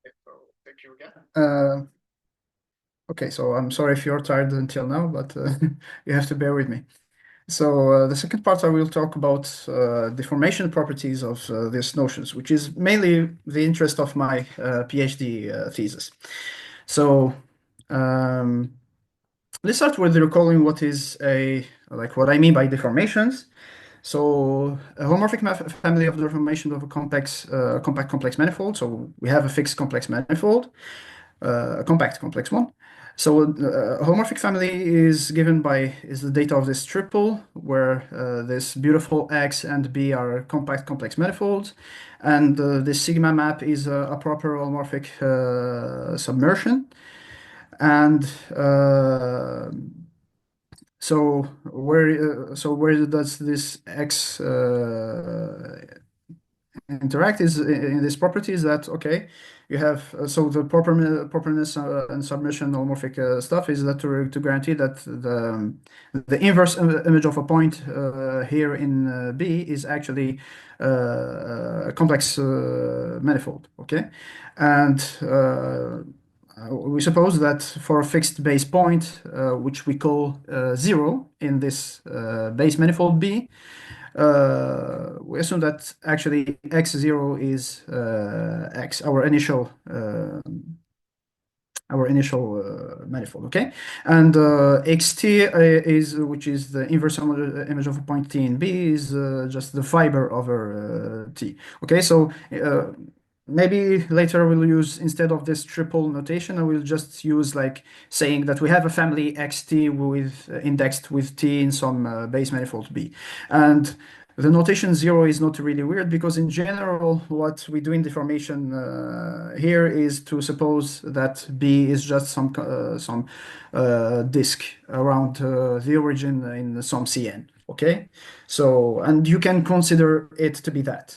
So thank you again. Okay, so I'm sorry if you're tired until now, but you have to bear with me. So the second part, I will talk about deformation properties of these notions, which is mainly the interest of my PhD thesis. So um, let's start with recalling what I mean by deformations. So a holomorphic family of deformation of a compact complex manifold. So we have a fixed complex manifold, a compact complex one. So a holomorphic family is the data of this triple, where this beautiful X and B are compact complex manifolds, and this sigma map is a proper holomorphic submersion. And where does this X interact is in this property is that okay you have so the properness and submission holomorphic stuff is that to guarantee that the inverse image of a point here in B is actually a complex manifold, okay, and we suppose that for a fixed base point which we call 0 in this base manifold B, we assume that actually x0 is x, our initial manifold, okay? And xt is, which is the inverse image of a point t in B, is just the fiber over t, okay? So maybe later we'll use, instead of this triple notation, I will just use like saying that we have a family xt with indexed with t in some base manifold B. And the notation 0 is not really weird because in general, what we do in deformation here is to suppose that B is just some disk around the origin in some Cn. Okay, so and you can consider it to be that.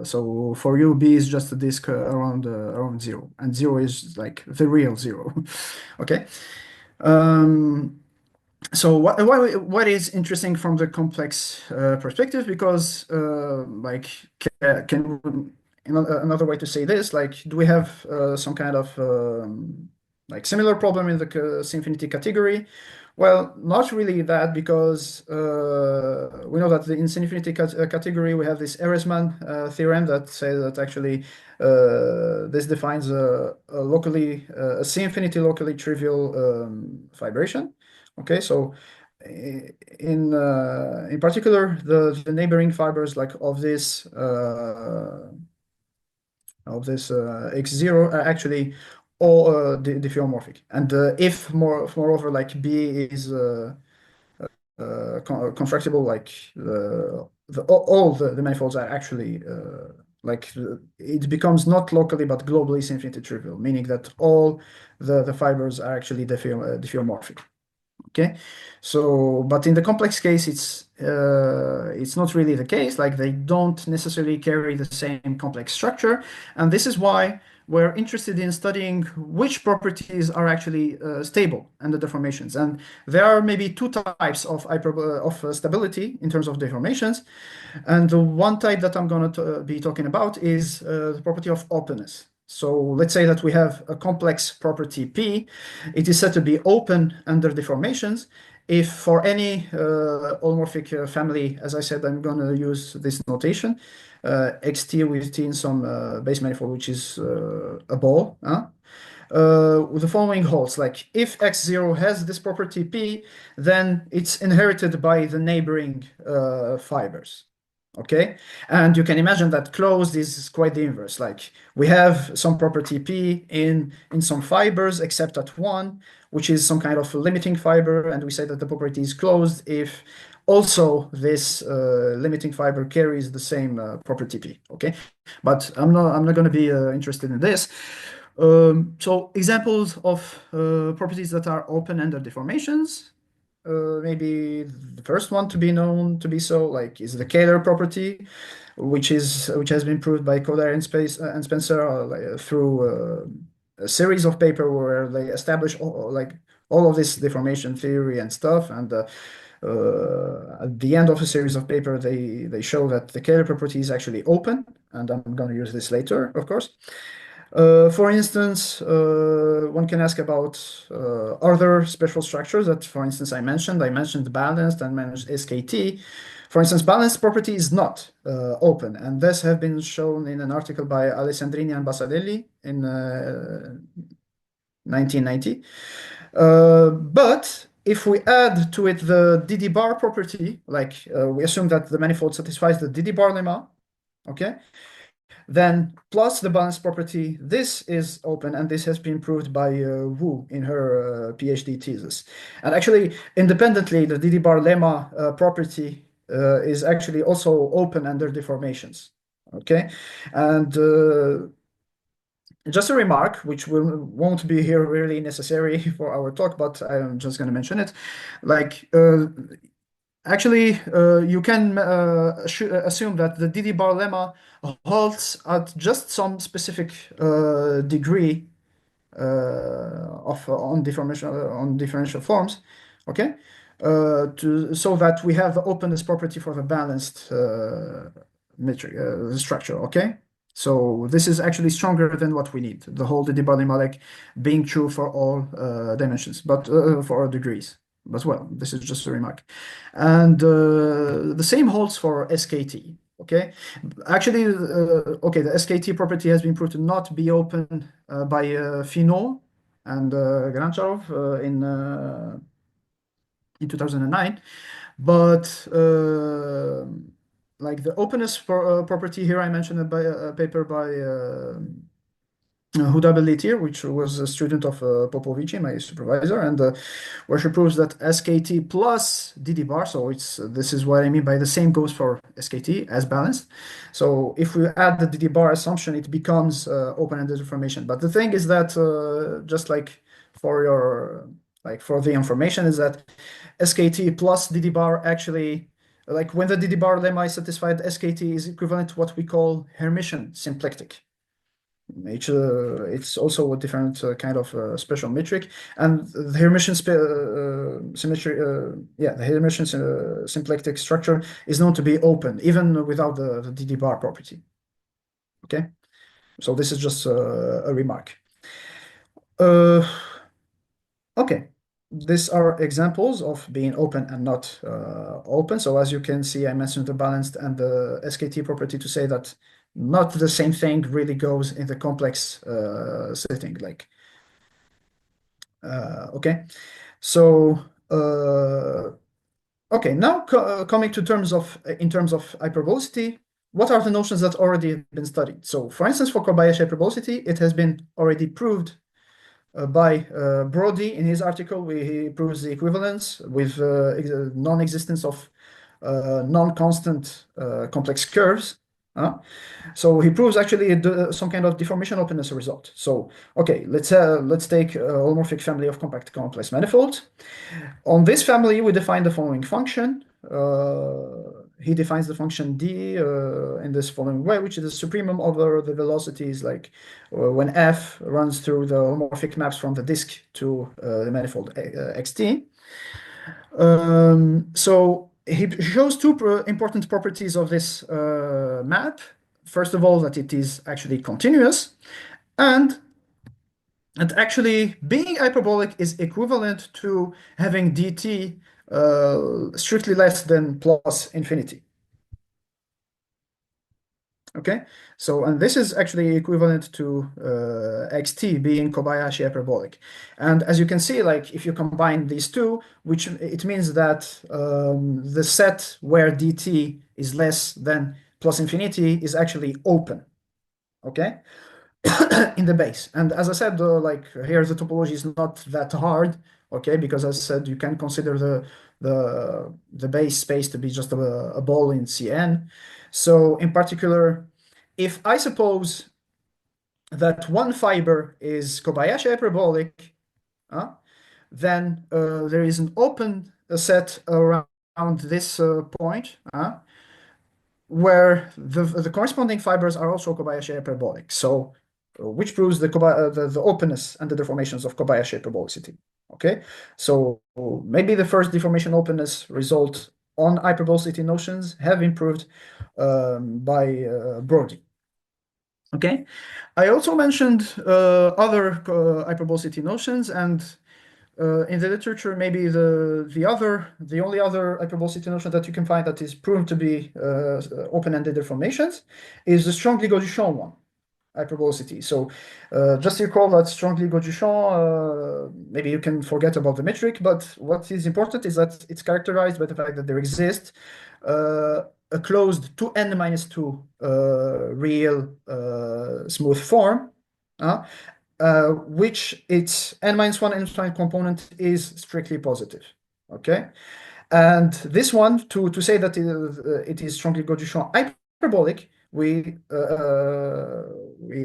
So for you, B is just a disk around 0, and 0 is like the real 0. Okay. Um, so what is interesting from the complex perspective? Because another way to say this, like, do we have some kind of like similar problem in the C-infinity category? Well, not really that, because we know that in C-infinity category we have this Ehresmann theorem that says that actually this defines a C-infinity locally trivial fibration. Okay, so in particular, the neighboring fibers like of this x0 are actually all diffeomorphic, and if moreover like B is constructible, like all the manifolds are actually it becomes not locally but globally infinity trivial, meaning that all the fibers are actually diffeomorphic. Okay, so but in the complex case, it's not really the case. Like they don't necessarily carry the same complex structure, and this is why we're interested in studying which properties are actually stable under deformations. And there are maybe two types of stability in terms of deformations, and the one type that I'm going to be talking about is the property of openness. So let's say that we have a complex property P. It is said to be open under deformations if for any holomorphic family, as I said, I'm going to use this notation, xt with t in some base manifold, which is a ball. The following holds, like if x0 has this property P, then it's inherited by the neighboring fibers. Okay, and you can imagine that closed is quite the inverse. Like we have some property P in some fibers except at one, which is some kind of limiting fiber, and we say that the property is closed if also this limiting fiber carries the same property P. Okay, but I'm not going to be interested in this. So examples of properties that are open under deformations. Maybe the first one to be known to be so like is the Kähler property, which has been proved by Kodair and Spencer through a series of paper where they establish all of this deformation theory and stuff. And at the end of a series of paper, they show that the Kähler property is actually open, and I'm going to use this later, of course. For instance, one can ask about other special structures that, for instance, I mentioned. I mentioned balanced and managed SKT. For instance, balanced property is not open, and this have been shown in an article by Alessandrini and Basadelli in 1990. But if we add to it the DD bar property, like we assume that the manifold satisfies the DD bar lemma, okay? Then plus the balance property, this is open, and this has been proved by Wu in her PhD thesis. And actually, independently, the DD bar lemma property is actually also open under deformations. Okay, and just a remark, which won't be here really necessary for our talk, but I'm just going to mention it. Like, actually, you can assume that the DD bar lemma holds at just some specific degree of on differential forms, okay? So that we have the openness property for the balanced metric structure, okay? So this is actually stronger than what we need. The whole DD bar lemma like being true for all dimensions, but for all degrees. But well, this is just a remark. And the same holds for SKT, okay? Actually, okay, the SKT property has been proved to not be open by Finot and Grancharov in 2009. But like the openness property here, I mentioned a paper by Huda Belletir, which was a student of Popovici, my supervisor, and where she proves that SKT plus DD bar, so this is what I mean by the same goes for SKT as balanced. So if we add the DD bar assumption, it becomes open-ended deformation. But the thing is that just like for your for the information is that SKT plus DD bar actually, like when the DD bar lemma is satisfied, SKT is equivalent to what we call Hermitian symplectic. It's also a different kind of special metric, and the Hermitian symmetry, the Hermitian symplectic structure is known to be open even without the DD bar property. Okay, so this is just a remark. Okay, these are examples of being open and not open. So as you can see, I mentioned the balanced and the SKT property to say that not the same thing really goes in the complex setting. Like, okay, so okay, now coming to terms of in terms of hyperbolicity, what are the notions that already been studied? So, for instance, for Kobayashi hyperbolicity, it has been already proved by Brody in his article, where he proves the equivalence with non-existence of non-constant complex curves. So he proves actually some kind of deformation openness result. So okay, let's take a holomorphic family of compact complex manifolds. On this family, we define the following function. He defines the function d in this following way, which is the supremum over the velocities, like when f runs through the holomorphic maps from the disk to the manifold xt. So he shows two important properties of this map. First of all, that it is actually continuous, and actually being hyperbolic is equivalent to having dt strictly less than plus infinity. Okay, so and this is actually equivalent to xt being Kobayashi hyperbolic. And as you can see, like if you combine these two, which it means that the set where dt is less than plus infinity is actually open. Okay, in the base. And as I said, like here the topology is not that hard, okay, because as I said, you can consider the base space to be just a ball in Cn. So in particular, if I suppose that one fiber is Kobayashi hyperbolic, then there is an open set around this point, where the corresponding fibers are also Kobayashi hyperbolic. So which proves the openness and the deformations of Kobayashi hyperbolicity. Okay, so maybe the first deformation openness result on hyperbolicity notions have improved by Brody. Okay. I also mentioned other hyperbolicity notions, and in the literature, maybe the only other hyperbolicity notion that you can find that is proven to be open-ended deformations is the strongly Gaussian one, hyperbolicity. So just recall that strongly Gaussian, maybe you can forget about the metric, but what is important is that it's characterized by the fact that there exists a closed 2n minus 2 real smooth form, which its n minus 1 n minus 1 component is strictly positive. Okay, and this one, to say that it is strongly Gaussian hyperbolic, we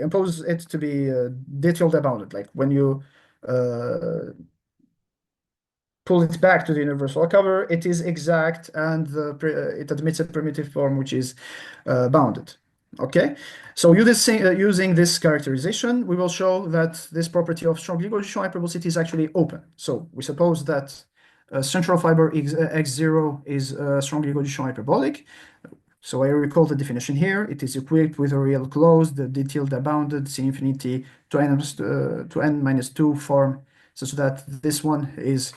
impose it to be detailed bounded. Like when you pull it back to the universal cover, it is exact, and it admits a primitive form which is bounded. Okay, so using this characterization, we will show that this property of strongly Gaussian hyperbolicity is actually open. So we suppose that central fiber x0 is strongly Gaussian hyperbolic. So I recall the definition here. It is equipped with a real closed, the detailed bounded C infinity to n minus 2 form, such that this one is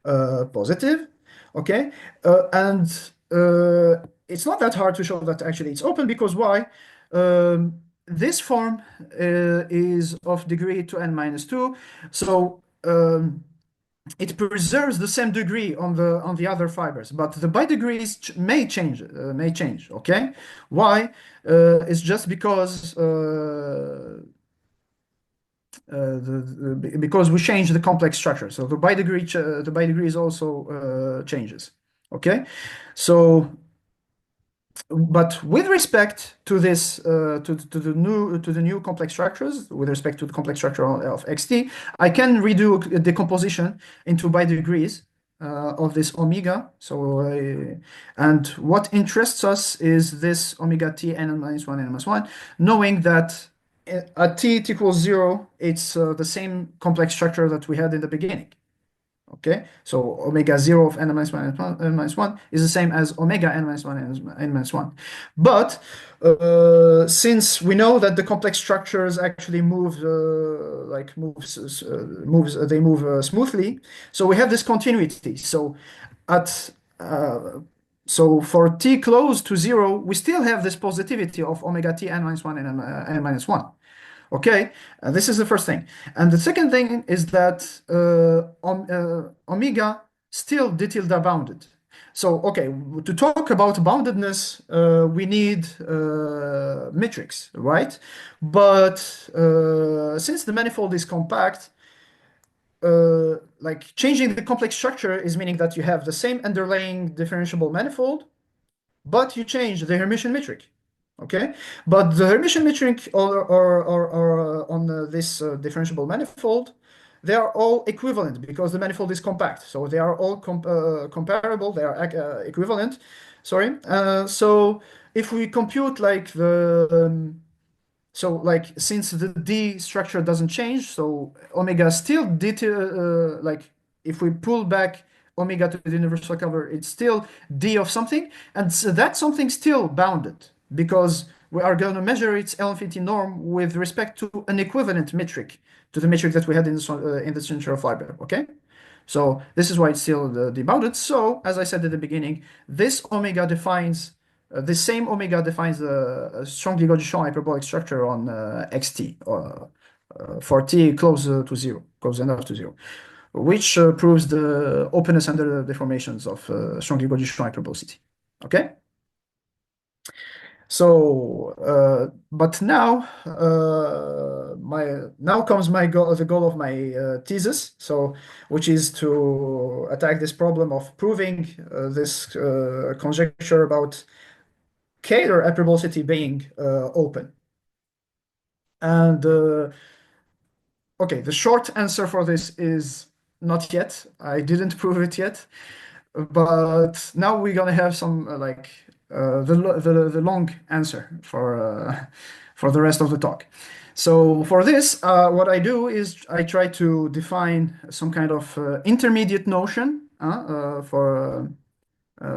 positive. Okay, and it's not that hard to show that actually it's open, because why? This form is of degree to n minus 2, so it preserves the same degree on the other fibers, but the bidegrees may change. Okay, why? It's just because because we change the complex structure, so the bidegrees also changes. Okay, so but with respect to this to the new complex structures, with respect to the complex structure of xt, I can redo a decomposition into bidegrees of this omega. So and what interests us is this omega t n minus 1 n minus 1, knowing that at t equals 0, it's the same complex structure that we had in the beginning. Okay, so omega 0 of n minus 1 n minus 1 is the same as omega n minus 1 n minus 1. But since we know that the complex structures actually move smoothly, so we have this continuity. So at so for t close to 0, we still have this positivity of omega t n minus 1 and n minus 1. Okay, this is the first thing. And the second thing is that omega still detailed bounded. So, okay, to talk about boundedness, we need metrics, right? But since the manifold is compact, like changing the complex structure is meaning that you have the same underlying differentiable manifold, but you change the Hermitian metric. Okay, but the Hermitian metric or on this differentiable manifold, they are all equivalent because the manifold is compact. So they are all comparable. They are equivalent. Sorry. So if we compute like so like since the D structure doesn't change, so omega still like if we pull back omega to the universal cover, it's still D of something, and so that something still bounded because we are going to measure its L infinity norm with respect to an equivalent metric to the metric that we had in the central fiber. Okay, so this is why it's still bounded. So as I said at the beginning, this omega defines the same omega defines a strongly Gaussian hyperbolic structure on xt for t close to 0, close enough to 0, which proves the openness under the deformations of strongly Gaussian hyperbolicity. Okay. So, but now, now comes my goal, the goal of my thesis. So, which is to attack this problem of proving this conjecture about Kähler hyperbolicity being open. And okay, the short answer for this is not yet. I didn't prove it yet, but now we're gonna have some the long answer for the rest of the talk. So for this, what I do is I try to define some kind of intermediate notion for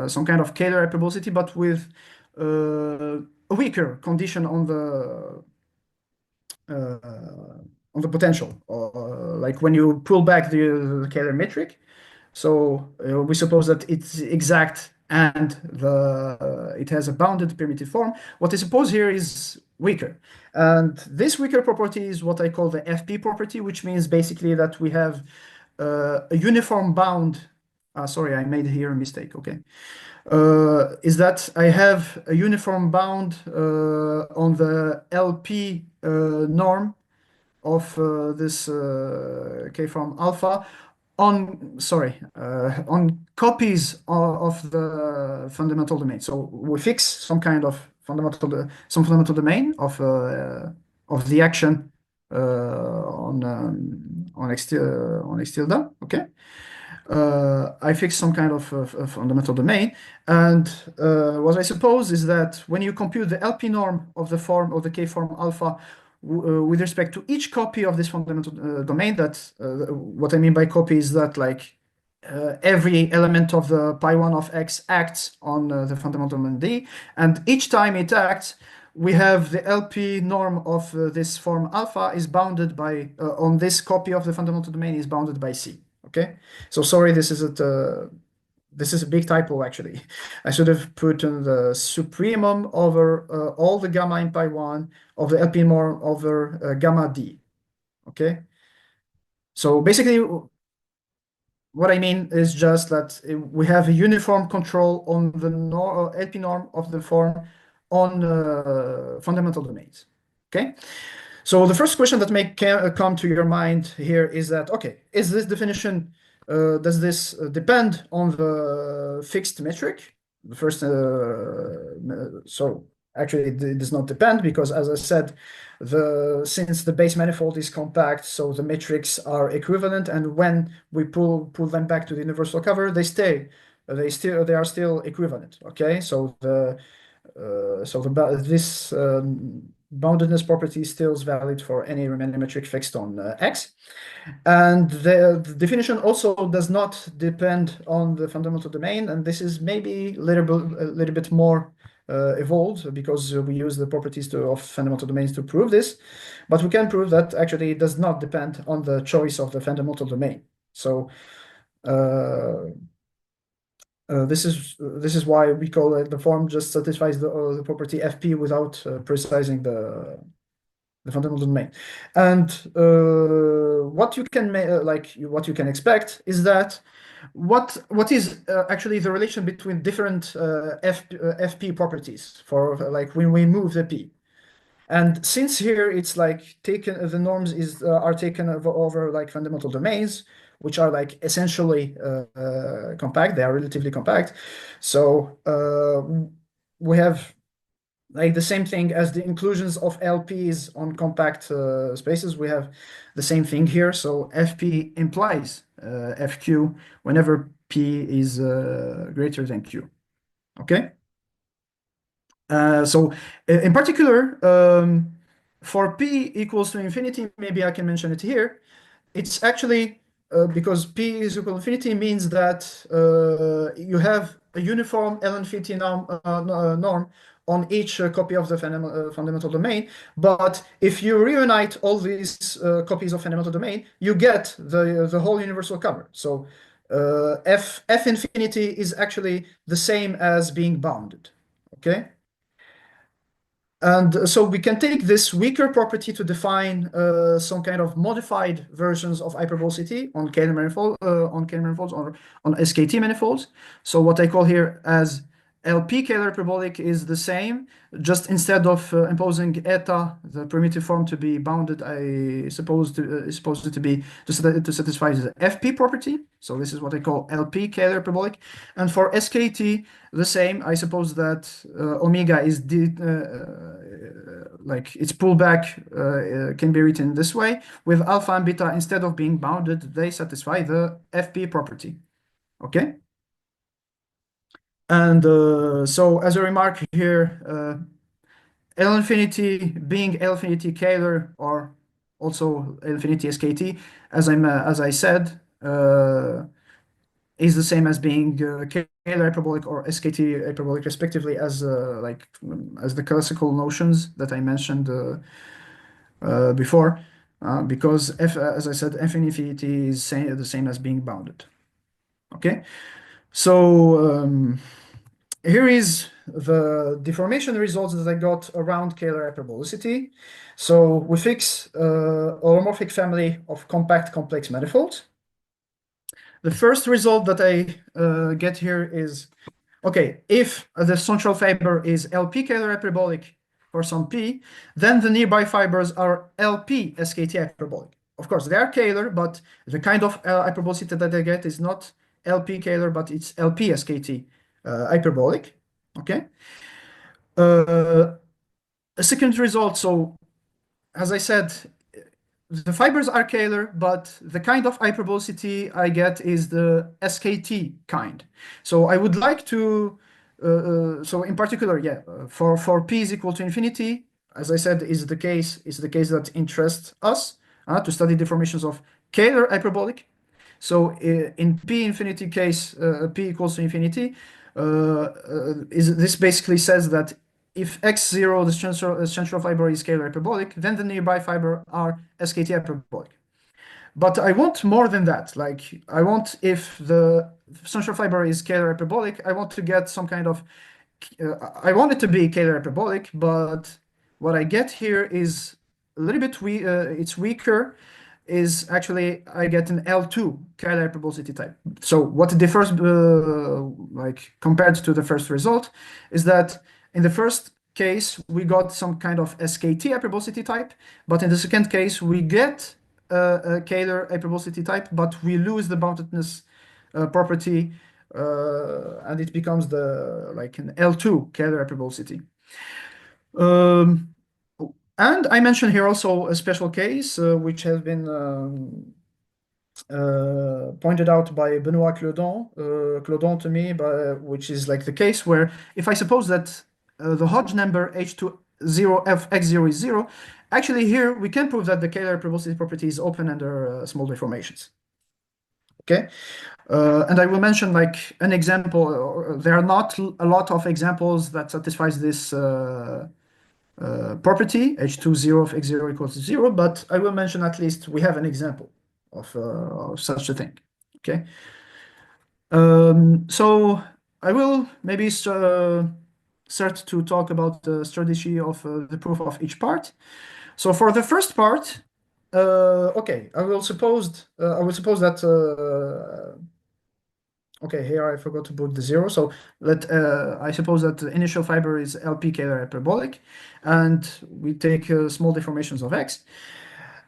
some kind of Kähler hyperbolicity, but with a weaker condition on the on the potential, like when you pull back the Kähler metric. So we suppose that it's exact and it has a bounded primitive form. What I suppose here is weaker. And this weaker property is what I call the FP property, which means basically that we have a uniform bound. Sorry, I made here a mistake. Okay. Is that I have a uniform bound on the LP norm of this K-form alpha on copies of the fundamental domain. So we fix some kind of fundamental domain of the action on X tilde. Okay. I fix some kind of fundamental domain, and what I suppose is that when you compute the LP norm of the form of the K-form alpha with respect to each copy of this fundamental domain, that what I mean by copy is that like every element of the pi1 of x acts on the fundamental domain D, and each time it acts, we have the LP norm of this form alpha is bounded by on this copy of the fundamental domain is bounded by C. Okay, so sorry, this is a big typo actually. I should have put in the supremum over all the gamma in pi1 of the LP norm over gamma D. Okay, so basically what I mean is just that we have a uniform control on the LP norm of the form on fundamental domains. Okay. So the first question that may come to your mind here is that, okay, is this definition, does this depend on the fixed metric? The first, so actually it does not depend because as I said, since the base manifold is compact, so the metrics are equivalent, and when we pull them back to the universal cover, they are still equivalent. Okay, so this boundedness property still is valid for any remaining metric fixed on X. And the definition also does not depend on the fundamental domain, and this is maybe a little bit more evolved because we use the properties of fundamental domains to prove this, but we can prove that actually it does not depend on the choice of the fundamental domain. So this is why we call it the form just satisfies the property FP without precising the fundamental domain. And what you can expect is that what is actually the relation between different FP properties for like when we move the P. And since here it's like taken the norms are taken over like fundamental domains, which are like essentially compact. They are relatively compact. So we have like the same thing as the inclusions of LPs on compact spaces. We have the same thing here. So FP implies FQ whenever P is greater than Q. Okay. So in particular, for P equals to infinity, maybe I can mention it here. It's actually because P is equal to infinity means that you have a uniform L infinity norm on each copy of the fundamental domain. But if you reunite all these copies of fundamental domain, you get the whole universal cover. So F infinity is actually the same as being bounded. Okay. And so we can take this weaker property to define some kind of modified versions of hyperbolicity on Kähler manifolds or on SKT manifolds. So what I call here as LP Kähler hyperbolic is the same. Just instead of imposing eta, the primitive form to be bounded, I suppose is supposed to be to satisfy the FP property. So this is what I call LP Kähler hyperbolic. And for SKT, the same. I suppose that omega is like its pullback can be written this way. With alpha and beta, instead of being bounded, they satisfy the FP property. Okay. And so as a remark here, L infinity being L infinity Kähler or also L infinity SKT, as I said, is the same as being Kähler hyperbolic or SKT hyperbolic, respectively, as the classical notions that I mentioned before, because f, as I said, f infinity is the same as being bounded. Okay, so here is the deformation results that I got around Kähler hyperbolicity. So we fix a holomorphic family of compact complex manifolds. The first result that I get here is, okay, if the central fiber is LP Kähler hyperbolic for some P, then the nearby fibers are LP SKT hyperbolic. Of course, they are Kähler, but the kind of hyperbolicity that I get is not LP Kähler, but it's LP SKT hyperbolic. Okay. A second result, so as I said, the fibers are Kähler, but the kind of hyperbolicity I get is the SKT kind. So I would like to, so in particular, yeah, for P is equal to infinity, as I said, is the case that interests us to study deformations of Kähler hyperbolic. So in P infinity case, P equals to infinity, this basically says that if x0, the central fiber is Kähler hyperbolic, then the nearby fiber are SKT hyperbolic. But I want more than that. Like I want, if the central fiber is Kähler hyperbolic, I want to get some kind of, I want it to be Kähler hyperbolic, but what I get here is a little bit it's weaker, is actually I get an L2 Kähler hyperbolicity type. So what differs, like compared to the first result, is that in the first case we got some kind of SKT hyperbolicity type, but in the second case we get a Kähler hyperbolicity type, but we lose the boundedness property, and it becomes like an L2 Kähler hyperbolicity. And I mentioned here also a special case, which has been pointed out by Benoit Clodon to me, which is like the case where if I suppose that the Hodge number H20 f(x0) is 0, actually here we can prove that the Kähler hyperbolicity property is open under small deformations. Okay, and I will mention like an example. There are not a lot of examples that satisfies this property, H20 of x0 equals to 0, but I will mention at least we have an example of such a thing. Okay. So I will maybe start to talk about the strategy of the proof of each part. So for the first part, okay, I will suppose that okay, here I forgot to put the 0. So I suppose that the initial fiber is LP Kähler hyperbolic, and we take small deformations of x.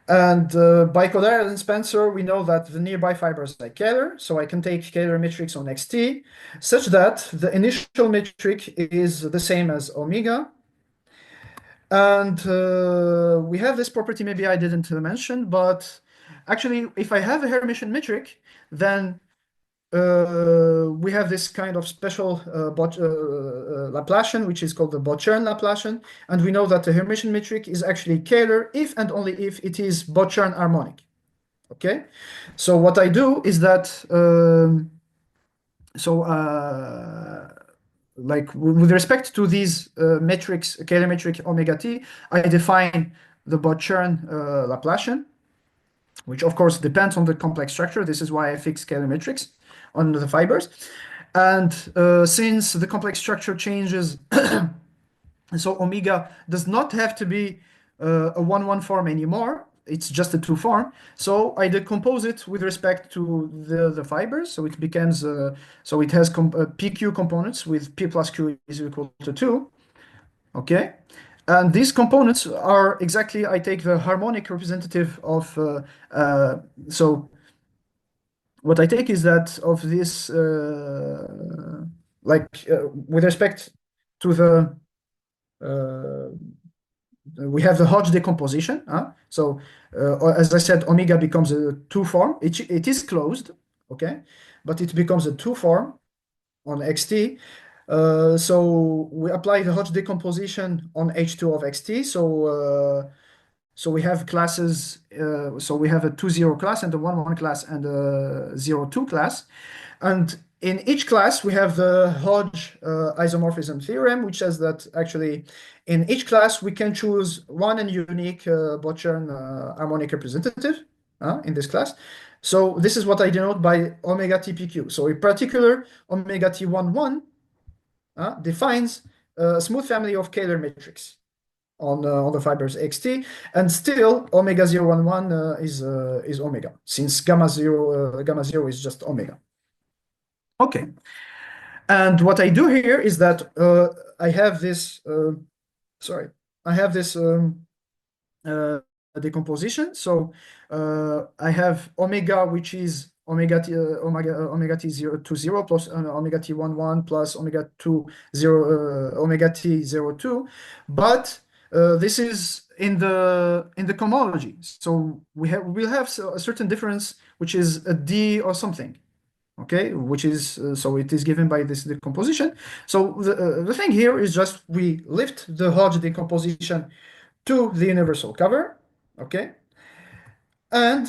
And by Kodaira and Spencer, we know that the nearby fibers are Kähler, so I can take Kähler metrics on xt, such that the initial metric is the same as omega. And we have this property, maybe I didn't mention, but actually, if I have a Hermitian metric, then we have this kind of special Laplacian, which is called the Bauchern Laplacian, and we know that the Hermitian metric is actually Kähler if and only if it is Bauchern harmonic. Okay, so what I do is that like with respect to these metrics, Kähler metric omega t, I define the Bauchern Laplacian, which of course depends on the complex structure. This is why I fix Kähler metrics on the fibers. And since the complex structure changes, so omega does not have to be a 1-1 form anymore. It's just a 2 form. So I decompose it with respect to the fibers. So it becomes, so it has PQ components with P plus Q is equal to 2. Okay. And these components are exactly, I take the harmonic representative of, so what I take is that of this, with respect to the, we have the Hodge decomposition. So as I said, omega becomes a 2 form. It is closed, okay, but it becomes a 2 form on xt. So we apply the Hodge decomposition on H2 of xt. So we have classes. So we have a 2-0 class and a 1-1 class and a 0-2 class. And in each class, we have the Hodge isomorphism theorem, which says that actually in each class, we can choose one and unique Botchern harmonic representative in this class. So this is what I denote by omega TPQ. So in particular, omega T11 defines a smooth family of Kähler matrix on the fibers xt, and still omega 011 is omega, since gamma 0 is just omega. Okay, and what I do here is that I have this I have this uh, decomposition. So I have omega, which is omega t 0 plus omega t11 plus omega 20 omega t02, but this is in the cohomology. So we'll have a certain difference, which is a d or something. Okay, which is so it is given by this decomposition. So the thing here is just we lift the Hodge decomposition to the universal cover, okay? And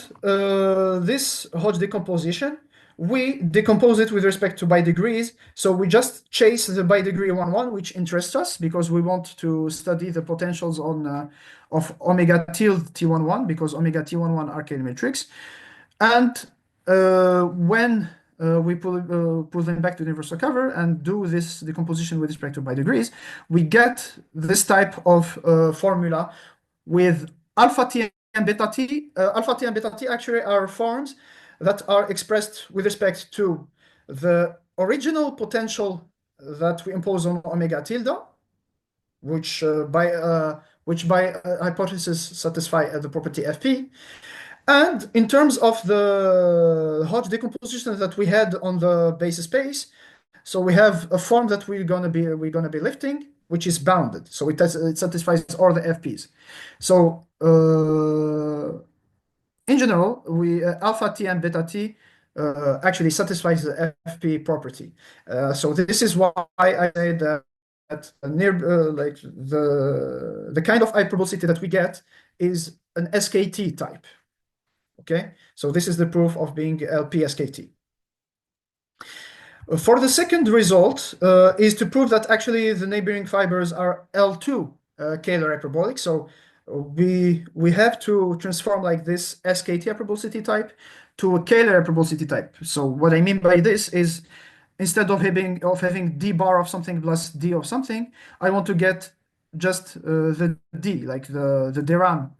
this Hodge decomposition, we decompose it with respect to by degrees. So we just chase the by degree 1, which interests us because we want to study the potentials on of omega tilde T11 because omega T11 are Kähler matrix. And when we pull them back to the universal cover and do this decomposition with respect to by degrees, we get this type of formula with alpha t and beta t. Alpha t and beta t actually are forms that are expressed with respect to the original potential that we impose on omega tilde, which by hypothesis satisfy the property Fp. And in terms of the Hodge decomposition that we had on the basis space, so we have a form that we're gonna be lifting, which is bounded. So it satisfies all the FPs. So in general, we alpha t and beta t actually satisfies the FP property. So this is why I say that near like the kind of hyperbolicity that we get is an SKT type. Okay, so this is the proof of being LP SKT. For the second result is to prove that actually the neighboring fibers are L2 Kähler hyperbolic. So we have to transform like this SKT hyperbolicity type to a Kähler hyperbolicity type. So what I mean by this is instead of having d bar of something plus d of something, I want to get just the d, like the Deram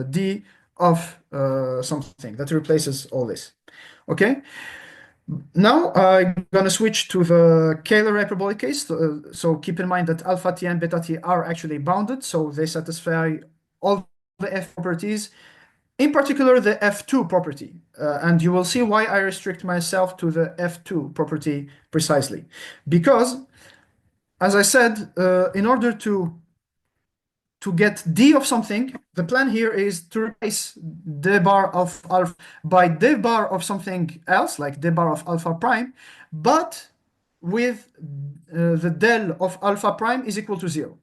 d of something that replaces all this. Okay. Now I'm going to switch to the Kähler hyperbolic case. So keep in mind that alpha t and beta t are actually bounded, so they satisfy all the F properties, in particular the F2 property. And you will see why I restrict myself to the F2 property precisely. Because, as I said, in order to get d of something, the plan here is to replace d bar of alpha by d bar of something else, like d bar of alpha prime, but with the del of alpha prime is equal to 0.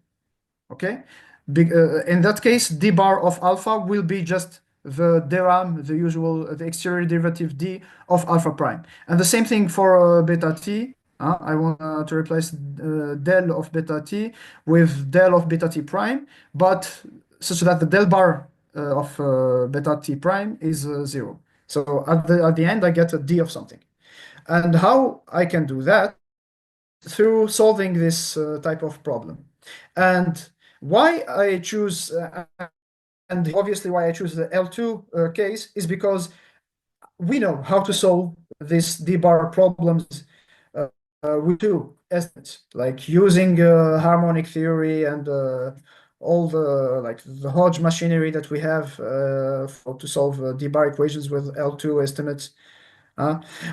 Okay? In that case, d bar of alpha will be just the Deram, the usual, the exterior derivative d of alpha prime. And the same thing for beta t. I want to replace del of beta t with del of beta t prime, but such that the del bar of beta t prime is 0. So at the end, I get a d of something. And how I can do that? Through solving this type of problem. And why I choose, and obviously why I choose the L2 case is because we know how to solve this d bar problems with two estimates, like using harmonic theory and all the Hodge machinery that we have to solve d-bar equations with L2 estimates,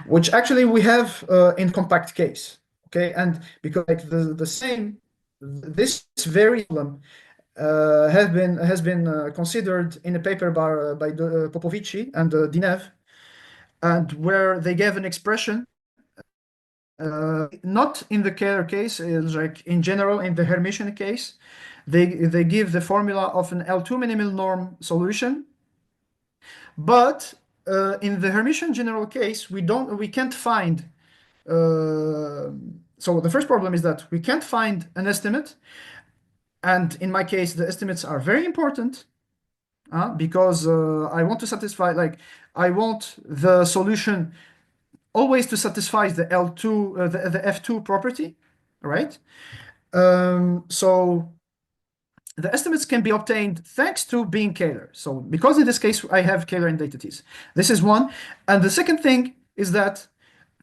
which actually we have in compact case. Okay, and because like this very problem has been considered in a paper by Popovici and Dinev, and where they gave an expression. Not in the Kähler case, like in general in the Hermitian case, they give the formula of an L2 minimal norm solution, but in the Hermitian general case, we can't find so the first problem is that we can't find an estimate. And in my case, the estimates are very important because I want to satisfy, like, I want the solution always to satisfy the L2, the F2 property, right? So the estimates can be obtained thanks to being Kähler. So because in this case, I have Kähler identities. This is one. And the second thing is that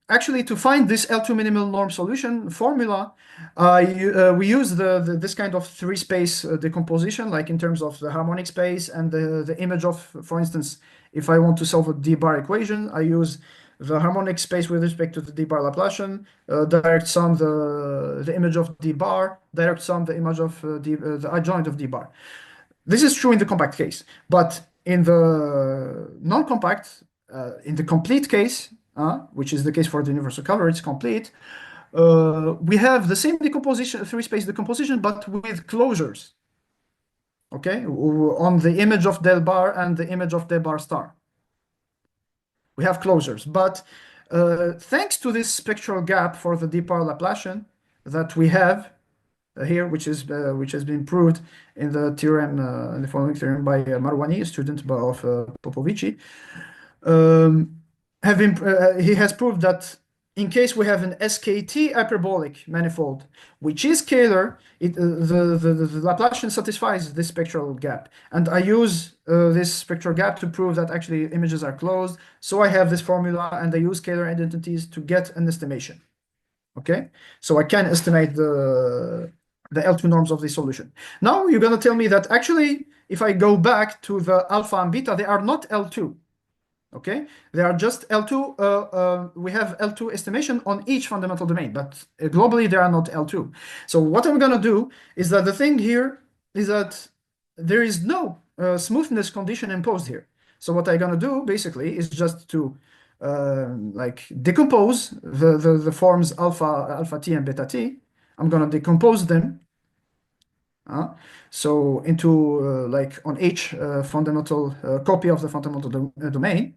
actually to find this L2 minimal norm solution formula, we use this kind of three-space decomposition, like in terms of the harmonic space and the image of, for instance, if I want to solve a d-bar equation, I use the harmonic space with respect to the d-bar Laplacian, direct sum the image of d-bar, direct sum the image of the adjoint of d-bar. This is true in the compact case, but in the non-compact, in the complete case, which is the case for the universal cover, it's complete. We have the same decomposition, three-space decomposition, but with closures. Okay, on the image of del bar and the image of del bar star. We have closures, but thanks to this spectral gap for the d-bar Laplacian that we have here, which has been proved in the theorem, in the following theorem by Marwani, a student of Popovici. He has proved that in case we have an SKT hyperbolic manifold, which is scalar, the Laplacian satisfies this spectral gap. And I use this spectral gap to prove that actually images are closed. So I have this formula and I use scalar identities to get an estimation. Okay, so I can estimate the L2 norms of the solution. Now you're going to tell me that actually, if I go back to the alpha and beta, they are not L2. Okay, they are just L2. We have L2 estimation on each fundamental domain, but globally they are not L2. So what I'm going to do is that the thing here is that there is no smoothness condition imposed here. So what I'm going to do basically is just to like decompose the forms alpha t and beta t. I'm going to decompose them. So into like on each fundamental copy of the fundamental domain.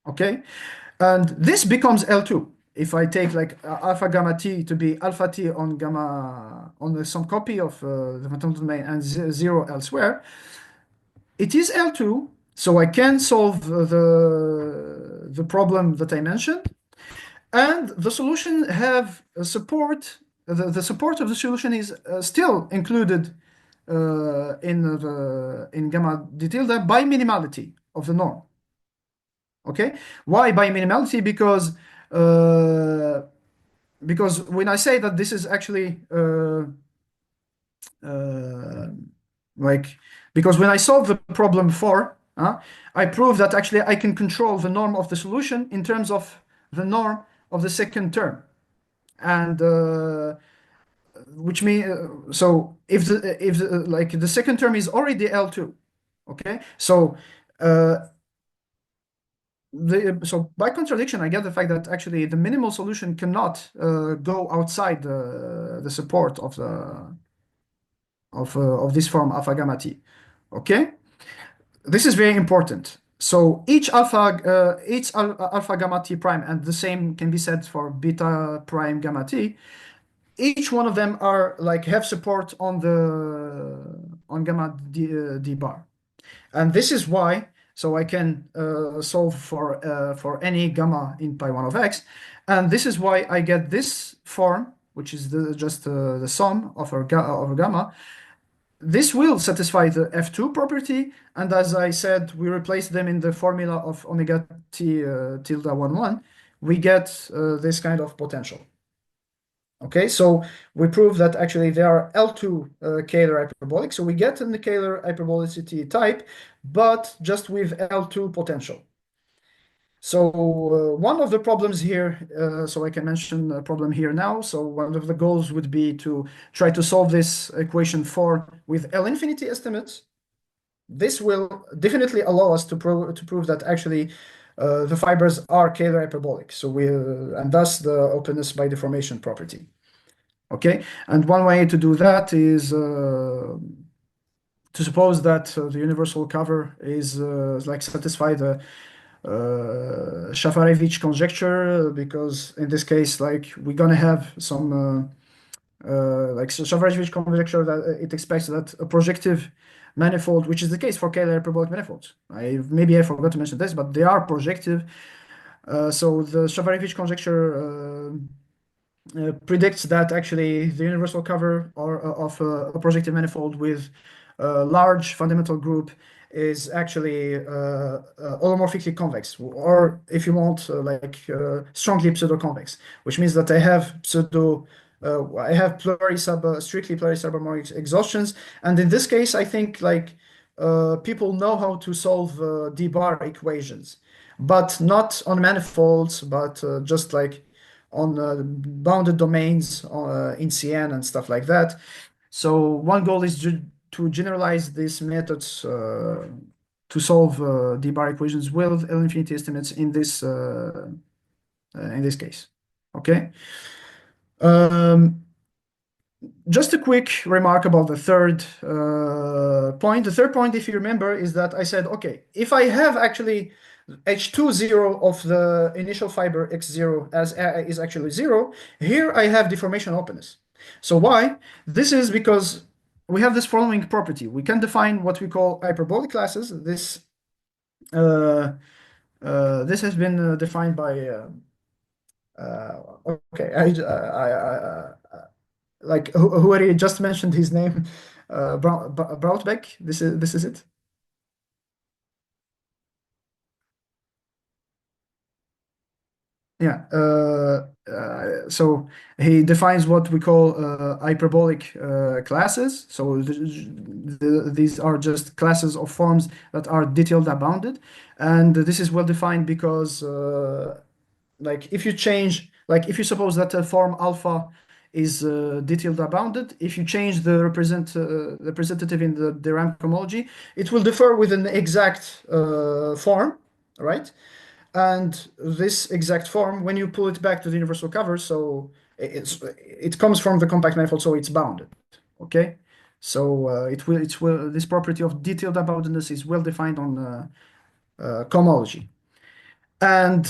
Okay, and this becomes L2 if I take like alpha gamma t to be alpha t on gamma on some copy of the fundamental domain and zero elsewhere. It is L2, so I can solve the problem that I mentioned, and the solution have support. The support of the solution is still included in gamma d tilde by minimality of the norm. Okay, why by minimality? Because when I say that this is actually like, because when I solve the problem 4, I prove that actually I can control the norm of the solution in terms of the norm of the second term, and which means so if like the second term is already L2, okay, so so by contradiction, I get the fact that actually the minimal solution cannot go outside the support of this form alpha gamma t. Okay, this is very important. So each alpha gamma t prime, and the same can be said for beta prime gamma t. Each one of them are like have support on gamma d bar, and this is why. So I can solve for any gamma in pi 1 of x, and this is why I get this form, which is just the sum of our gamma. This will satisfy the F2 property, and as I said, we replace them in the formula of omega t tilde 1 1. We get this kind of potential. Okay, so we prove that actually they are L2 Kähler hyperbolic. So we get in the Kähler hyperbolicity type, but just with L2 potential. So one of the problems here, so I can mention a problem here now. So one of the goals would be to try to solve this equation 4 with L infinity estimates. This will definitely allow us to prove that actually the fibers are Kähler hyperbolic. So and thus the openness by deformation property. Okay, and one way to do that is to suppose that the universal cover is like satisfy Shafarevich conjecture, because in this case, like we're gonna have some like Shafarevich conjecture that it expects that a projective manifold, which is the case for Kähler hyperbolic manifolds. Maybe I forgot to mention this, but they are projective. So the Shafarevich conjecture predicts that actually the universal cover of a projective manifold with a large fundamental group is actually holomorphically convex, or if you want, strongly pseudo-convex, which means that I have strictly pluri-subharmonic exhaustions, and in this case, I think people know how to solve d-bar equations, but not on manifolds, but just like on bounded domains in CN and stuff like that. So one goal is to generalize these methods to solve d-bar equations with L infinity estimates in this case. Okay. Just a quick remark about the third point. The third point, if you remember, is that I said, okay, if I have actually H2 0 of the initial fiber X0 as is actually 0, here I have deformation openness. So why? This is because we have this following property. We can define what we call hyperbolic classes. This has been defined by okay. Who already just mentioned his name, Brautbeck. This is it. Yeah. So he defines what we call hyperbolic classes. So these are just classes of forms that are detailed bounded, and this is well defined because if you suppose that a form alpha is detailed bounded, if you change the representative in the Deram cohomology, it will differ with an exact form, right? And this exact form, when you pull it back to the universal cover, so it comes from the compact manifold, so it's bounded. Okay, so this property of detailed boundedness is well defined on cohomology. And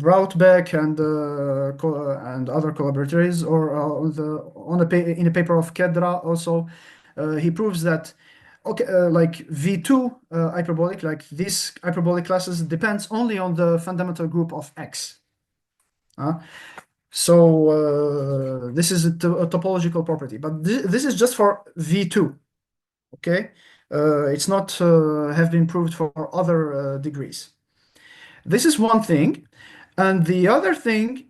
Brautbeck and other collaborators, or in a paper of Kedra also, he proves that V2 hyperbolic, like these hyperbolic classes, depends only on the fundamental group of X. So this is a topological property, but this is just for V2. Okay. It's not have been proved for other degrees. This is one thing. And the other thing,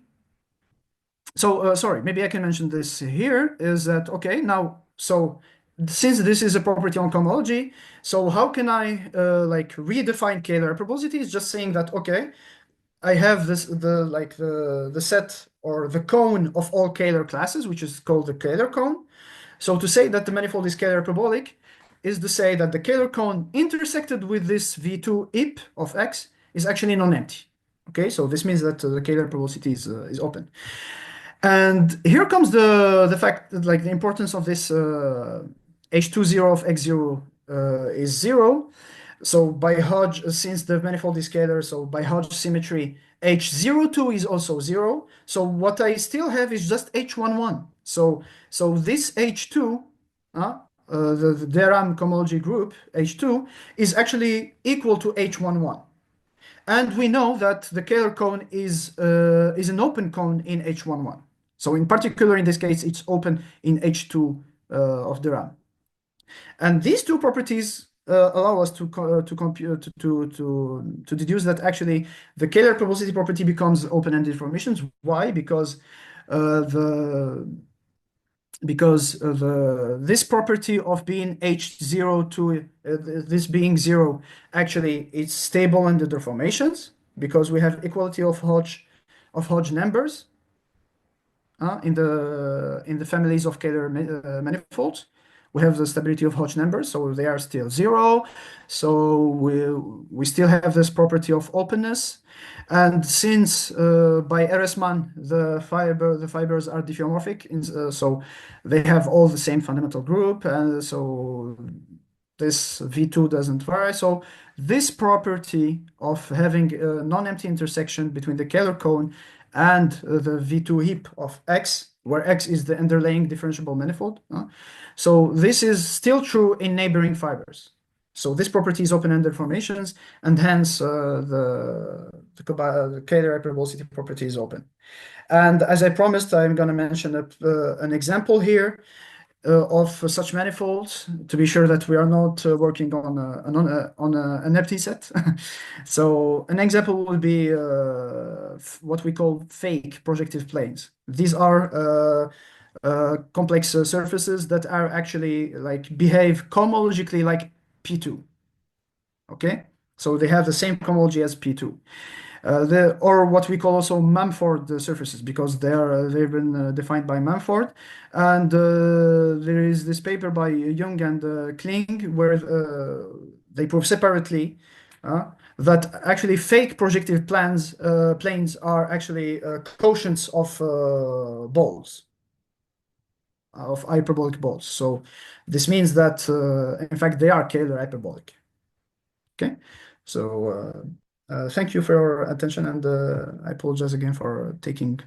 so sorry, maybe I can mention this here, is that, okay, now, so since this is a property on cohomology, so how can I redefine Kähler hyperbolicity? Is just saying that, okay, I have the set or the cone of all Kähler classes, which is called the Kähler cone. So to say that the manifold is Kähler hyperbolic is to say that the Kähler cone intersected with this V2 IP of X is actually non-empty. Okay, so this means that the Kähler hyperbolicity is open. And here comes the fact that the importance of this H20 of X0 is 0. So by Hodge, since the manifold is scalar, so by Hodge symmetry, H02 is also 0. So what I still have is just H11. So this H2, the Deram cohomology group, H2, is actually equal to H11. And we know that the Kähler cone is an open cone in H11. So in particular, in this case, it's open in H2 of Deram. And these two properties allow us to deduce that actually the Kähler hyperbolicity property becomes open-ended deformations. Why? Because this property of being H0 to this being 0 actually is stable in the deformations because we have equality of Hodge numbers in the families of Kähler manifolds. We have the stability of Hodge numbers, so they are still 0. So we still have this property of openness. And since by Eresman the fibers are diffeomorphic, so they have all the same fundamental group, and so this V2 doesn't vary. So this property of having a non-empty intersection between the Kähler cone and the V2 heap of X, where X is the underlying differentiable manifold. So this is still true in neighboring fibers. So this property is open under deformations, and hence the Kähler hyperbolicity property is open. And as I promised, I'm going to mention an example here of such manifolds to be sure that we are not working on an empty set. So an example would be what we call fake projective planes. These are complex surfaces that are actually like behave cohomologically like P2. Okay, so they have the same cohomology as P2. Or what we call also Mumford surfaces, because they've been defined by Mumford. And there is this paper by Jung and Kling where they prove separately that actually fake projective planes are actually quotients of balls, of hyperbolic balls. So this means that in fact they are Kähler hyperbolic. Okay, so thank you for your attention, and I apologize again for taking